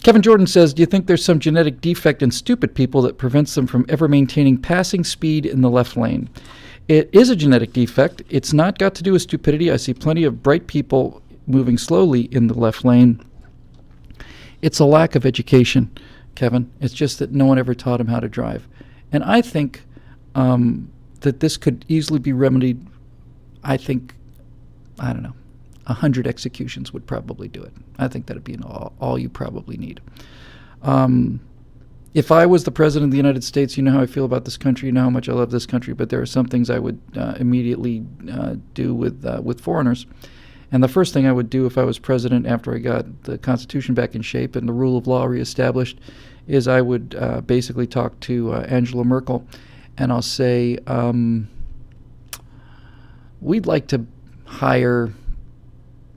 Kevin Jordan says, do you think there's some genetic defect in stupid people that prevents them from ever maintaining passing speed in the left lane? It is a genetic defect. It's not got to do with stupidity. I see plenty of bright people moving slowly in the left lane. It's a lack of education, Kevin. It's just that no one ever taught him how to drive. And I think that this could easily be remedied. I don't know, 100 executions would probably do it. I think that would be all you probably need. If I was the president of the United States, you know how I feel about this country, you know how much I love this country, but there are some things I would immediately do with foreigners. And the first thing I would do if I was president after I got the Constitution back in shape and the rule of law reestablished is I would basically talk to Angela Merkel, and I'll say, we'd like to hire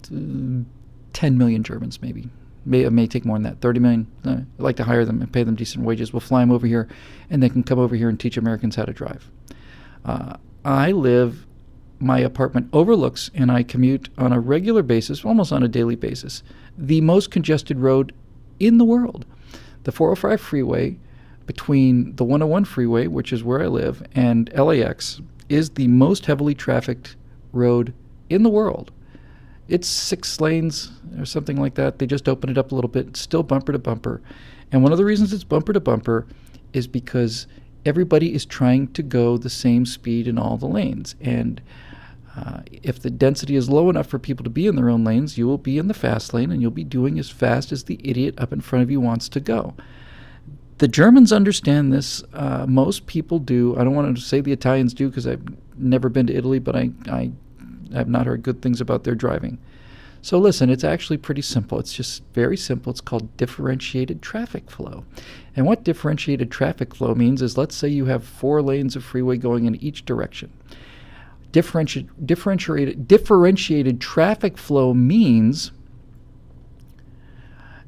10 million Germans, maybe. It may take more than that, 30 million. I'd like to hire them and pay them decent wages. We'll fly them over here, and they can come over here and teach Americans how to drive. My apartment overlooks, and I commute on a regular basis, almost on a daily basis, the most congested road in the world. The 405 freeway between the 101 freeway, which is where I live, and LAX is the most heavily trafficked road in the world. It's 6 lanes or something like that. They just opened it up a little bit. It's still bumper to bumper. And one of the reasons it's bumper to bumper is because everybody is trying to go the same speed in all the lanes. And if the density is low enough for people to be in their own lanes, you will be in the fast lane and you'll be doing as fast as the idiot up in front of you wants to go. The Germans understand this. Most people do. I don't want to say the Italians do because I've never been to Italy, but I have not heard good things about their driving. So listen, it's actually pretty simple. It's just very simple. It's called differentiated traffic flow. And what differentiated traffic flow means is, let's say you have 4 lanes of freeway going in each direction. Differentiated traffic flow means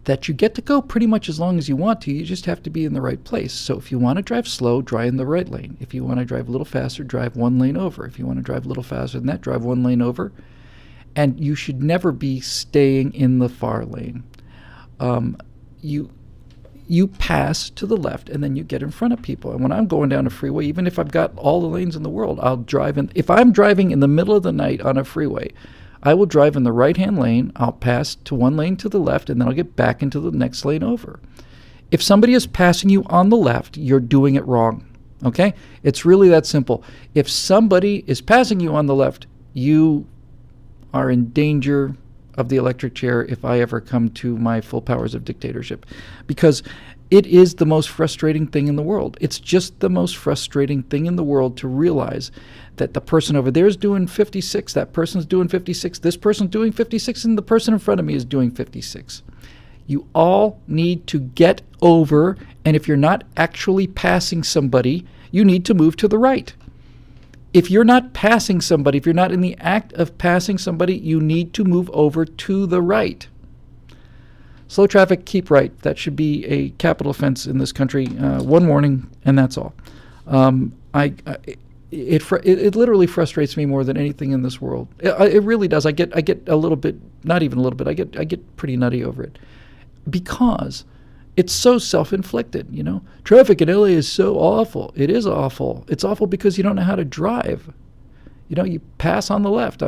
that you get to go pretty much as long as you want to. You just have to be in the right place. So if you want to drive slow, drive in the right lane. If you want to drive a little faster, drive 1 lane over. If you want to drive a little faster than that, drive 1 lane over. And you should never be staying in the far lane. You pass to the left, and then you get in front of people. And when I'm going down a freeway, even if I've got all the lanes in the world, I'll drive in. If I'm driving in the middle of the night on a freeway, I will drive in the right-hand lane. I'll pass to 1 lane to the left, and then I'll get back into the next lane over. If somebody is passing you on the left, you're doing it wrong. Okay? It's really that simple. If somebody is passing you on the left, you are in danger of the electric chair if I ever come to my full powers of dictatorship, because it is the most frustrating thing in the world. It's just the most frustrating thing in the world to realize that the person over there is doing 56, that person's doing 56, this person's doing 56, and the person in front of me is doing 56. You all need to get over, and if you're not actually passing somebody, you need to move to the right. If you're not passing somebody, if you're not in the act of passing somebody, you need to move over to the right. Slow traffic, keep right. That should be a capital offense in this country. 1 warning, and that's all. It literally frustrates me more than anything in this world. It really does. I get a little bit, not even a little bit. I get pretty nutty over it, because it's so self-inflicted. You know, traffic in LA is so awful. It is awful. It's awful because you don't know how to drive. You know, you pass on the left.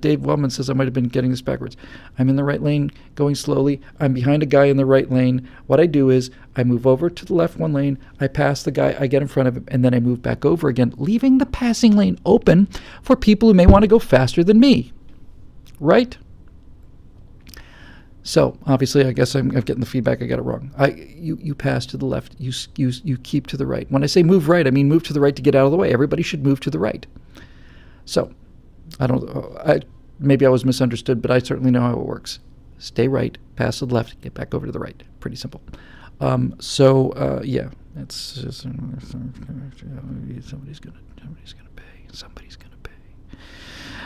Dave Wellman says I might have been getting this backwards. I'm in the right lane going slowly. I'm behind a guy in the right lane. What I do is I move over to the left 1 lane. I pass the guy. I get in front of him. And then I move back over again, leaving the passing lane open for people who may want to go faster than me. Right? So obviously, I guess I'm getting the feedback. I got it wrong. You pass to the left. You keep to the right. When I say move right, I mean move to the right to get out of the way. Everybody should move to the right. So, maybe I was misunderstood, but I certainly know how it works. Stay right, pass to the left, get back over to the right. Pretty simple. Yeah, it's just, somebody's gonna pay.